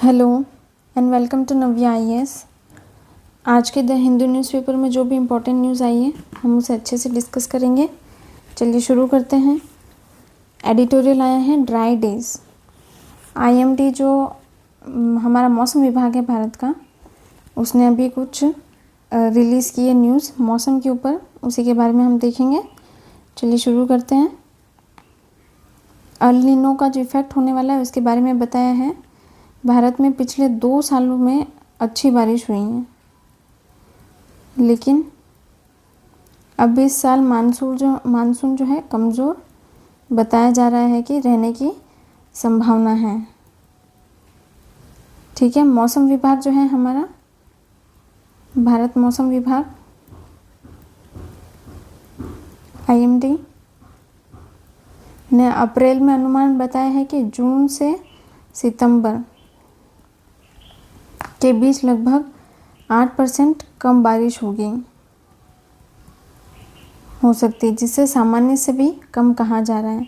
Hello and welcome to Navya IAS. आज के the Hindu newspaper में जो भी इम्पोर्टेंट न्यूज़ आई है हम उसे अच्छे से डिस्कस करेंगे। चलिए शुरू करते हैं। एडिटोरियल आया है ड्राई डेज। आईएमडी जो हमारा मौसम विभाग है भारत का, उसने अभी कुछ रिलीज़ की है न्यूज़ मौसम के ऊपर, उसी के बारे में हम देखेंगे। चलिए शुरू करते हैं। अल नीनो का जो इफ़ेक्ट होने वाला है उसके बारे में बताया है। भारत में पिछले 2 सालों में अच्छी बारिश हुई है, लेकिन अब इस साल मानसून जो है कमज़ोर बताया जा रहा है कि रहने की संभावना है। ठीक है, मौसम विभाग जो है हमारा भारत मौसम विभाग आईएमडी ने अप्रैल में अनुमान बताया है कि जून से सितंबर के बीच लगभग 8% कम बारिश हो सकती है, जिसे सामान्य से भी कम कहा जा रहा है।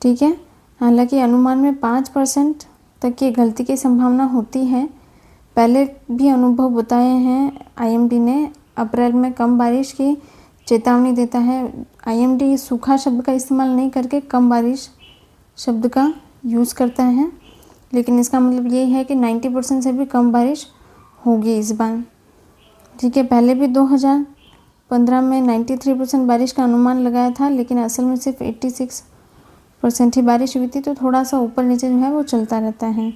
ठीक है, हालांकि अनुमान में 5% तक की गलती की संभावना होती है। पहले भी अनुभव बताए हैं आईएमडी ने। अप्रैल में कम बारिश की चेतावनी देता है। आईएमडी सूखा शब्द का इस्तेमाल नहीं करके कम बारिश शब्द का यूज़ करता है, लेकिन इसका मतलब ये है कि 90% से भी कम बारिश होगी इस बार। ठीक है, पहले भी 2015 में 93% बारिश का अनुमान लगाया था, लेकिन असल में सिर्फ 86% ही बारिश हुई थी। तो थोड़ा सा ऊपर नीचे जो है वो चलता रहता है।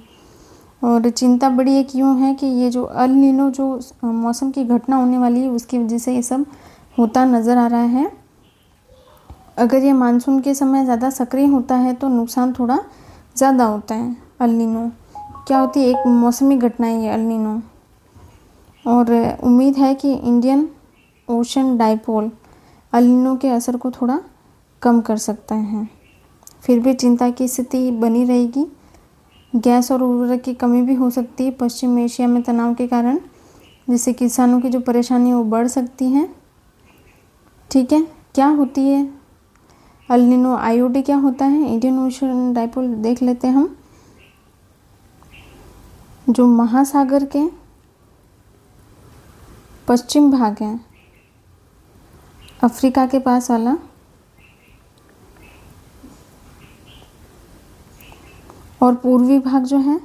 और चिंता बड़ी एक यूँ है कि ये जो अल नीनो जो मौसम की घटना होने वाली है उसकी वजह से ये सब होता नज़र आ रहा है। अगर ये मानसून के समय ज़्यादा सक्रिय होता है तो नुकसान थोड़ा ज़्यादा होता है। अल नीनो क्या होती है? एक मौसमी घटना है ये अल नीनो, और उम्मीद है कि Indian ocean dipole El Nino के असर को थोड़ा कम कर सकता है। फिर भी चिंता की स्थिति बनी रहेगी। गैस और उर्वरक की कमी भी हो सकती है पश्चिम एशिया में तनाव के कारण, जिससे किसानों की जो परेशानी है वो बढ़ सकती है। ठीक है, क्या होती है अल नीनो? आईओडी क्या होता है? इंडियन ओशन डाइपोल देख लेते हैं हम। जो महासागर के पश्चिम भाग है, अफ्रीका के पास वाला, और पूर्वी भाग जो है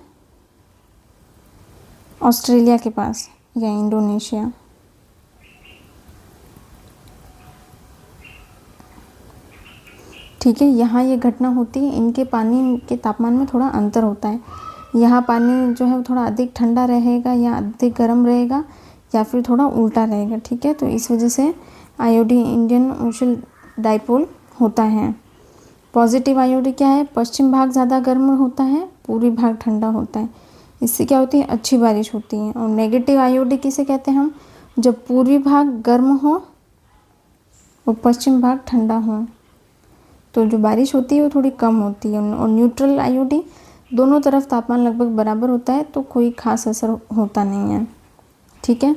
ऑस्ट्रेलिया के पास या इंडोनेशिया। ठीक है, यहाँ ये घटना होती है। इनके पानी के तापमान में थोड़ा अंतर होता है। यहाँ पानी जो है वो थोड़ा अधिक ठंडा रहेगा या अधिक गर्म रहेगा, या फिर थोड़ा उल्टा रहेगा। ठीक है, तो इस वजह से आईओडी इंडियन ओशन डाइपोल होता है। पॉजिटिव आईओडी क्या है? पश्चिम भाग ज़्यादा गर्म होता है, पूर्वी भाग ठंडा होता है। इससे क्या होती है? अच्छी बारिश होती है। और नेगेटिव आईओडी किसे कहते हैं हम? जब पूर्वी भाग गर्म हो और पश्चिम भाग ठंडा हो तो जो बारिश होती है वो थोड़ी कम होती है। और न्यूट्रल आईओडी दोनों तरफ तापमान लगभग बराबर होता है, तो कोई खास असर होता नहीं है। ठीक है,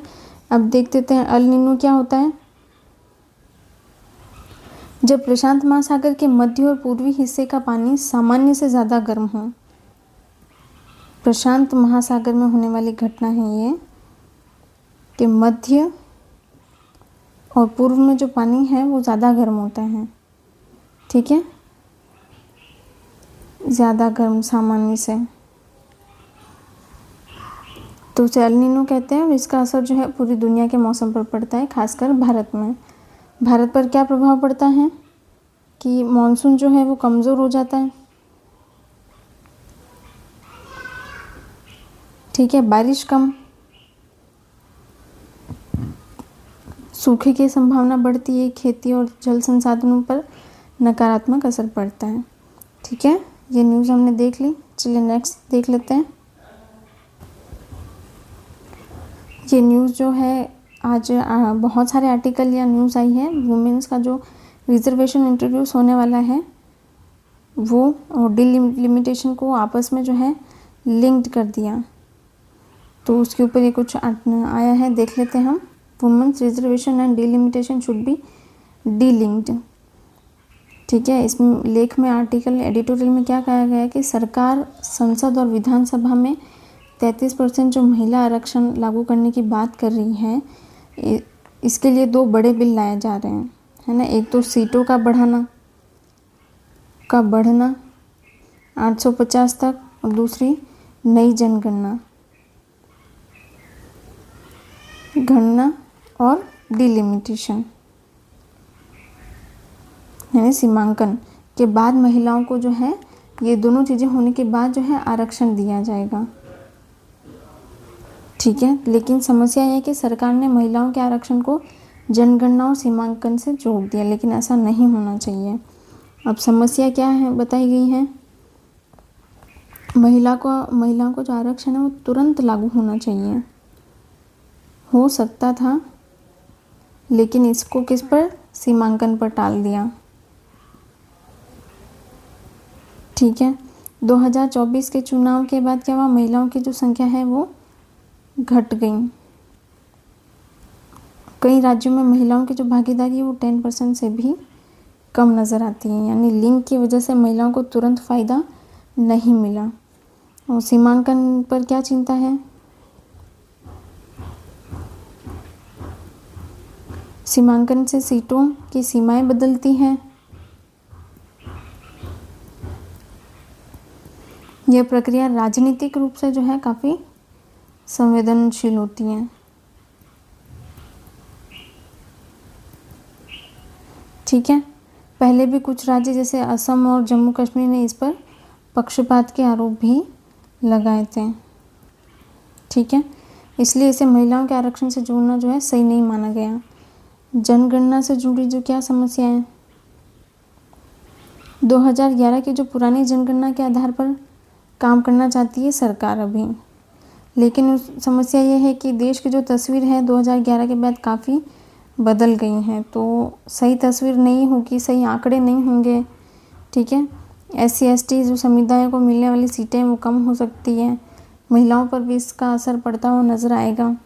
अब देख लेते हैं अल नीनो क्या होता है। जब प्रशांत महासागर के मध्य और पूर्वी हिस्से का पानी सामान्य से ज़्यादा गर्म हो, प्रशांत महासागर में होने वाली घटना है ये कि मध्य और पूर्व में जो पानी है वो ज़्यादा गर्म होता है। ठीक है, ज़्यादा गर्म सामान्य से, तो उसे अल नीनो कहते हैं। और इसका असर जो है पूरी दुनिया के मौसम पर पड़ता है, खासकर भारत में। भारत पर क्या प्रभाव पड़ता है कि मानसून जो है वो कमज़ोर हो जाता है। ठीक है, बारिश कम, सूखे की संभावना बढ़ती है, खेती और जल संसाधनों पर नकारात्मक असर पड़ता है। ठीक है, ये न्यूज़ हमने देख ली। चलिए नेक्स्ट देख लेते हैं। ये न्यूज़ जो है आज बहुत सारे आर्टिकल या न्यूज़ आई है। वुमेन्स का जो रिजर्वेशन इंट्रोड्यूस होने वाला है वो, और डिलिमिटेशन को आपस में जो है लिंक्ड कर दिया, तो उसके ऊपर ये कुछ आया है, देख लेते हैं हम। Women's reservation and delimitation should be delinked. ठीक है, इसमें लेख में आर्टिकल एडिटोरियल में क्या कहा गया है कि सरकार संसद और विधानसभा में 33% जो महिला आरक्षण लागू करने की बात कर रही है, इसके लिए 2 बड़े बिल लाए जा रहे हैं, है ना। एक तो सीटों का बढ़ना 850 तक, और दूसरी नई जनगणना गणना और डिलिमिटेशन, यानी सीमांकन के बाद महिलाओं को जो है, ये दोनों चीज़ें होने के बाद जो है आरक्षण दिया जाएगा, ठीक है। लेकिन समस्या यह है कि सरकार ने महिलाओं के आरक्षण को जनगणना और सीमांकन से जोड़ दिया, लेकिन ऐसा नहीं होना चाहिए। अब समस्या क्या है बताई गई है, महिलाओं को जो आरक्षण है वो तुरंत लागू होना चाहिए। हो सकता था, लेकिन इसको किस पर, सीमांकन पर टाल दिया, ठीक है। 2024 के चुनाव के बाद क्या हुआ, महिलाओं की जो संख्या है वो घट गई। कई राज्यों में महिलाओं की जो भागीदारी है वो 10% से भी कम नज़र आती है, यानी लिंग की वजह से महिलाओं को तुरंत फ़ायदा नहीं मिला। और सीमांकन पर क्या चिंता है, सीमांकन से सीटों की सीमाएं बदलती हैं। यह प्रक्रिया राजनीतिक रूप से जो है काफ़ी संवेदनशील होती है, ठीक है। पहले भी कुछ राज्य जैसे असम और जम्मू कश्मीर ने इस पर पक्षपात के आरोप भी लगाए थे, ठीक है। इसलिए इसे महिलाओं के आरक्षण से जोड़ना जो है सही नहीं माना गया। जनगणना से जुड़ी जो क्या समस्या है, 2011 की जो पुरानी जनगणना के आधार पर काम करना चाहती है सरकार अभी, लेकिन उस समस्या ये है कि देश की जो तस्वीर है 2011 के बाद काफ़ी बदल गई हैं, तो सही तस्वीर नहीं होगी, सही आंकड़े नहीं होंगे, ठीक है। SC/ST जो समुदायों को मिलने वाली सीटें वो कम हो सकती है, महिलाओं पर भी इसका असर पड़ता हुआ नज़र आएगा,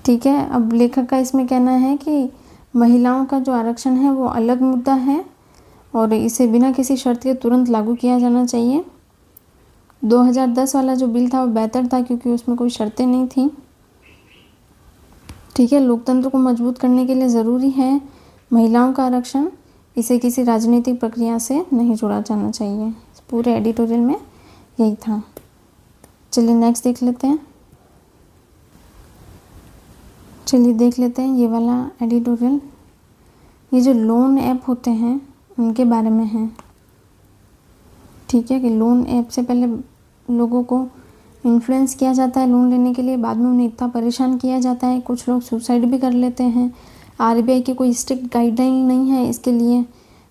ठीक है। अब लेखक का इसमें कहना है कि महिलाओं का जो आरक्षण है वो अलग मुद्दा है और इसे बिना किसी शर्त के तुरंत लागू किया जाना चाहिए। 2010 वाला जो बिल था वो बेहतर था क्योंकि उसमें कोई शर्तें नहीं थी, ठीक है। लोकतंत्र को मजबूत करने के लिए ज़रूरी है महिलाओं का आरक्षण, इसे किसी राजनीतिक प्रक्रिया से नहीं जोड़ा जाना चाहिए। पूरे एडिटोरियल में यही था। चलिए नेक्स्ट देख लेते हैं, ये वाला एडिटोरियल। ये जो लोन ऐप होते हैं उनके बारे में है, ठीक है। कि लोन ऐप से पहले लोगों को इन्फ्लुएंस किया जाता है लोन लेने के लिए, बाद में उन्हें इतना परेशान किया जाता है, कुछ लोग सुसाइड भी कर लेते हैं। RBI की कोई स्ट्रिक्ट गाइडलाइन नहीं है इसके लिए।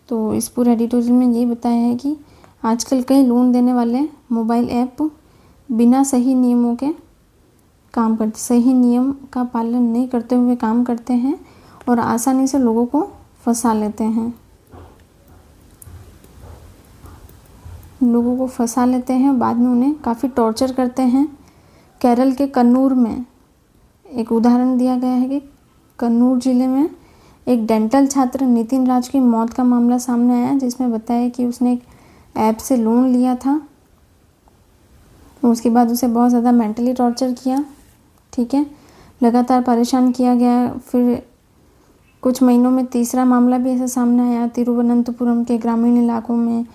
तो इस पूरे एडिटोरियल में ये बताया है कि आजकल कई लोन देने वाले मोबाइल ऐप बिना सही नियमों के काम करते, सही नियम का पालन नहीं करते हुए काम करते हैं और आसानी से लोगों को फंसा लेते हैं, बाद में उन्हें काफ़ी टॉर्चर करते हैं। केरल के कन्नूर में एक उदाहरण दिया गया है कि कन्नूर ज़िले में एक डेंटल छात्र नितिन राज की मौत का मामला सामने आया, जिसमें बताया कि उसने एक ऐप से लोन लिया था, उसके बाद उसे बहुत ज़्यादा मेंटली टॉर्चर किया, ठीक है, लगातार परेशान किया गया। फिर कुछ महीनों में तीसरा मामला भी ऐसा सामने आया, तिरुवनंतपुरम के ग्रामीण इलाकों में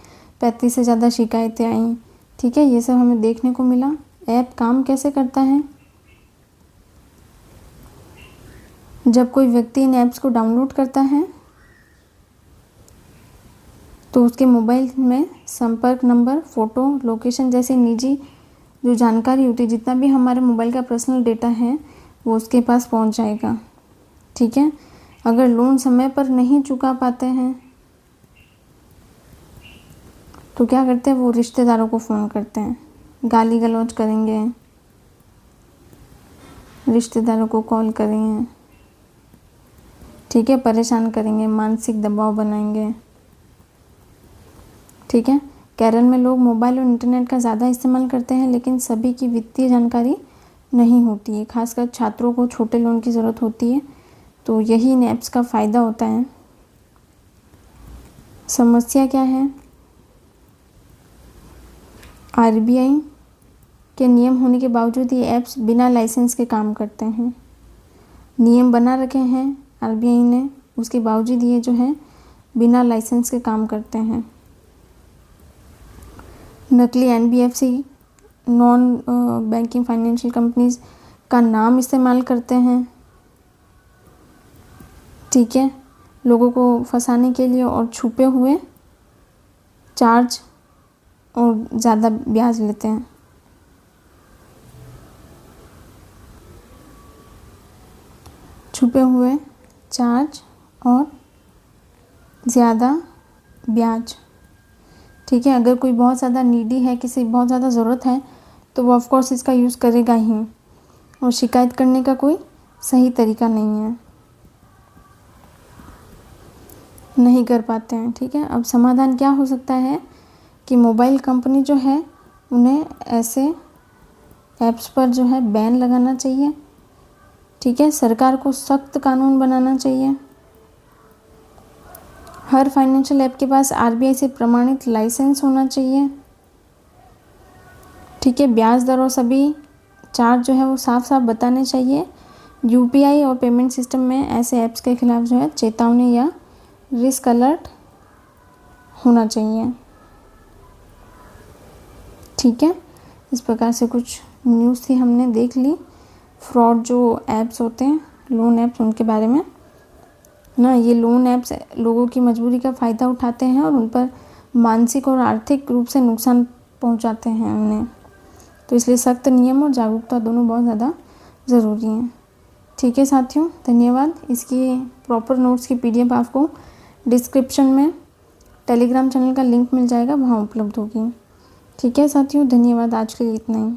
35 से ज़्यादा शिकायतें आईं, ठीक है। ये सब हमें देखने को मिला। ऐप काम कैसे करता है, जब कोई व्यक्ति इन ऐप्स को डाउनलोड करता है तो उसके मोबाइल में संपर्क नंबर, फ़ोटो, लोकेशन जैसी निजी जो जानकारी होती है, जितना भी हमारे मोबाइल का पर्सनल डेटा है वो उसके पास पहुंच जाएगा, ठीक है। अगर लोन समय पर नहीं चुका पाते हैं तो क्या करते हैं, वो रिश्तेदारों को फ़ोन करते हैं, गाली गलौज करेंगे, रिश्तेदारों को कॉल करेंगे, ठीक है, परेशान करेंगे, मानसिक दबाव बनाएंगे, ठीक है। केरल में लोग मोबाइल और इंटरनेट का ज़्यादा इस्तेमाल करते हैं, लेकिन सभी की वित्तीय जानकारी नहीं होती है, खासकर छात्रों को छोटे लोन की ज़रूरत होती है, तो यही इन ऐप्स का फ़ायदा होता है। समस्या क्या है, RBI के नियम होने के बावजूद ये ऐप्स बिना लाइसेंस के काम करते हैं। नियम बना रखे हैं आरबीआई ने, उसके बावजूद ये जो है बिना लाइसेंस के काम करते हैं। नकली NBFC, non banking financial companies का नाम इस्तेमाल करते हैं, ठीक है, लोगों को फंसाने के लिए, और छुपे हुए चार्ज और ज़्यादा ब्याज लेते हैं। छुपे हुए चार्ज और ज़्यादा ब्याज, ठीक है। अगर कोई बहुत ज़्यादा नीडी है, किसी बहुत ज़्यादा ज़रूरत है, तो वो ऑफकोर्स इसका यूज़ करेगा ही, और शिकायत करने का कोई सही तरीका नहीं कर पाते हैं, ठीक है। अब समाधान क्या हो सकता है कि मोबाइल कंपनी जो है उन्हें ऐसे ऐप्स पर जो है बैन लगाना चाहिए, ठीक है। सरकार को सख्त कानून बनाना चाहिए। हर फाइनेंशियल ऐप के पास आरबीआई से प्रमाणित लाइसेंस होना चाहिए, ठीक है। ब्याज दर और सभी चार्ज जो है वो साफ साफ बताने चाहिए। यूपीआई और पेमेंट सिस्टम में ऐसे ऐप्स के खिलाफ जो है चेतावनी या रिस्क अलर्ट होना चाहिए, ठीक है। इस प्रकार से कुछ न्यूज़ थी, हमने देख ली फ्रॉड जो ऐप्स होते हैं, लोन ऐप्स, उनके बारे में ना। ये लोन ऐप्स लोगों की मजबूरी का फ़ायदा उठाते हैं और उन पर मानसिक और आर्थिक रूप से नुकसान पहुंचाते हैं उन्हें, तो इसलिए सख्त नियम और जागरूकता दोनों बहुत ज़्यादा ज़रूरी हैं, ठीक है साथियों। धन्यवाद। इसकी प्रॉपर नोट्स की पीडीएफ आपको डिस्क्रिप्शन में टेलीग्राम चैनल का लिंक मिल जाएगा, वहाँ उपलब्ध होगी, ठीक है साथियों। धन्यवाद। आज के लिए इतना ही।